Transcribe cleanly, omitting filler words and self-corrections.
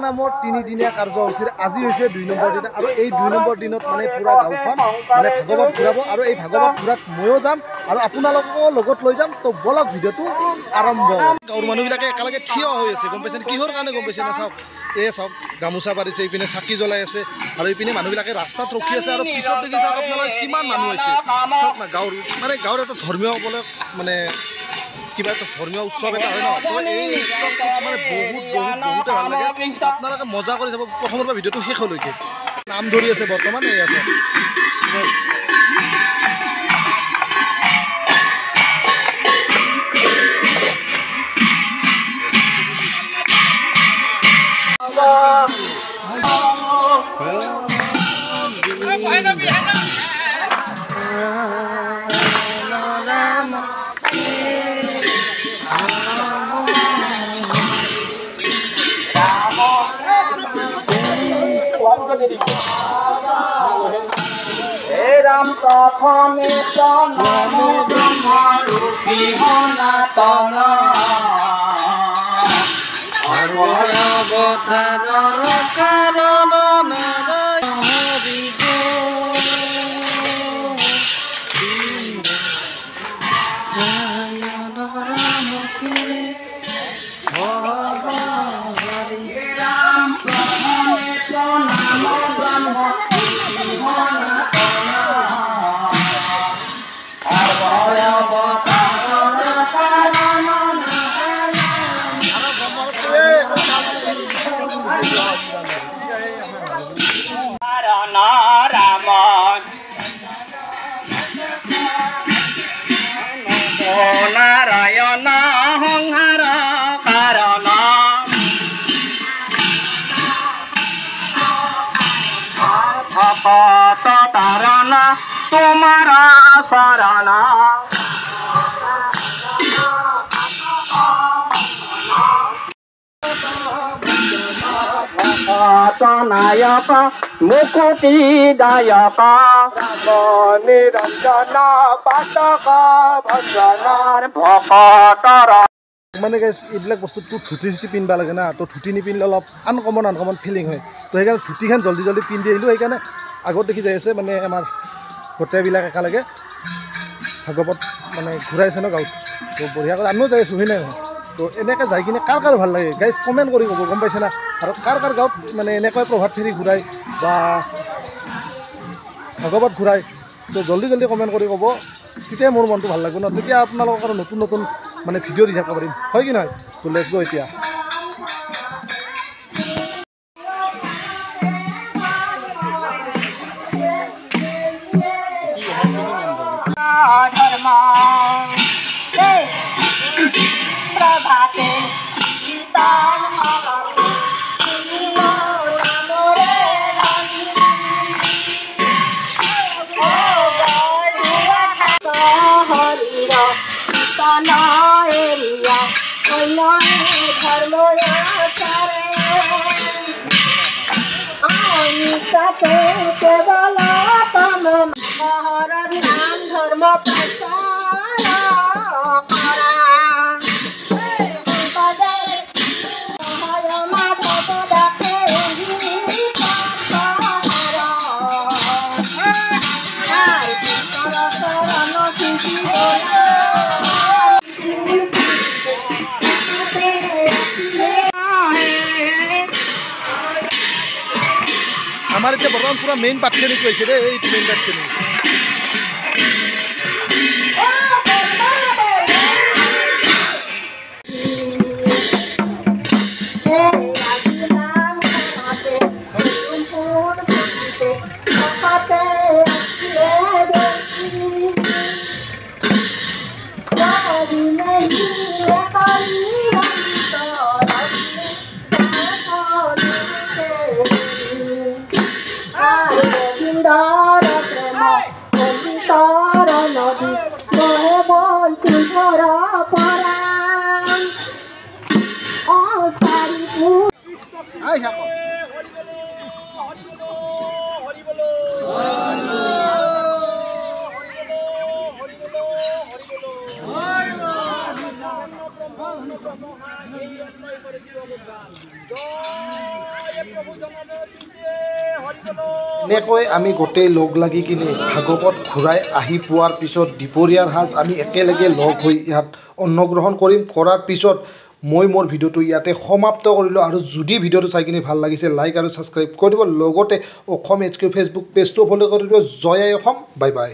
নামৰ 3 দিনীয়া কাৰ্যসূচীৰ আজি হৈছে 2 নম্বৰ দিন আৰু এই 2 নম্বৰ দিনত মানে পুৰা গাঁওখন মানে ভাগৱত ঘূৰাব আৰু এই ভাগৱত ঘূৰাত ময়ো যাম আৰু আপোনালোককো লগত লৈ যাম তো বলক ভিডিঅ'টো আৰম্ভ গাঁৱৰ মানুহবিলাকে একেলগে থিয় হৈ আছে গম পাইছেনে কিহৰ কাৰণে গম পাইছে না চাওক এই চাওক গামোচা পাৰিছে এইপিনে চাকি জ্বলাই আছে আৰু এইপিনে মানুহবিলাকে ৰাস্তাত ৰখি আছে আৰু পিছত দেখি চাওক আপোনালোকে কিমান মানুহ হৈছে চাওক না গাঁৱৰ এটা ধৰ্মীয় বলে মানে কিবা এটা ধৰ্মীয় উৎসৱ এটা হয় ন তো এই উৎসৱটো মানে বহুতে ভাল লাগে আপোনালোকে মজা কৰি যাব প্ৰথমৰ পৰা ভিডিঅ'টো শেষলৈকে নাম ধৰি আছে বৰ্তমান এই আছে राम प्रथमे नमो ब्रह्मरूपी सनातन अवतार कारण नारायण संहार कारण भक्त तारण तुम्हारा शरण नायक मुकुटिदायक निरंजन पातक भजन भक्तर মানে গাইছ এইবিলাক বস্তুটো ধুতি চুটি পিন্ধিব লাগে না তো ধুতি নিপিন্ধিলে অলপ আনকমন ফিলিং হয় তো সেইকাৰণে ধুতিখন জলদি পিন্ধি আহিলোঁ সেইকাৰণে আগত দেখি যাই আছে মানে আমাৰ গোটেইবিলাক একেলগে ভাগৱত মানে ঘূৰাইছে ন গাঁৱত তো বঢ়িয়াকৈ আমিও যাই আছোঁ হয় নাই তো এনেকৈ যাই কিনে কাৰ ভাল লাগে গাইজ কমেণ্ট কৰি ক'ব গম পাইছে না আৰু কাৰ গাঁৱত মানে এনেকৈ প্ৰভাত ফেৰি ঘূৰাই বা ভাগৱত ঘূৰাই তো জলদি কমেণ্ট কৰি ক'ব তেতিয়া মোৰ মনটো ভাল লাগিব ন তেতিয়া আপোনালোকৰ নতুন মানে ভিডিঅ' দি থাকিব পাৰিম হয় কি নহয় তো লেটছ গো এতিয়া धर्म আমাৰ এতিয়া বৰ্তমান পুৰা মেইন পাঠখিনি কৈছে দেই এইটো মেইন পাঠখিনি এনেকৈ আমি গোটেই লগ লাগি কিনে ভাগৱত ঘূৰাই আহি পোৱাৰ পিছত দুপৰীয়াৰ সাজ আমি একেলগে লগ হৈ ইয়াত অন্নগ্ৰহণ কৰিম কৰাৰ পিছত মই মোৰ ভিডিঅ'টো ইয়াতে সমাপ্ত কৰিলোঁ আৰু যদি ভিডিঅ'টো চাই কিনে ভাল লাগিছে লাইক আৰু ছাবস্ক্ৰাইব কৰি দিব লগতে অসম HQ ফেচবুক পেজটো ফ'ল' কৰি দিব জয় আই অসম বাই বাই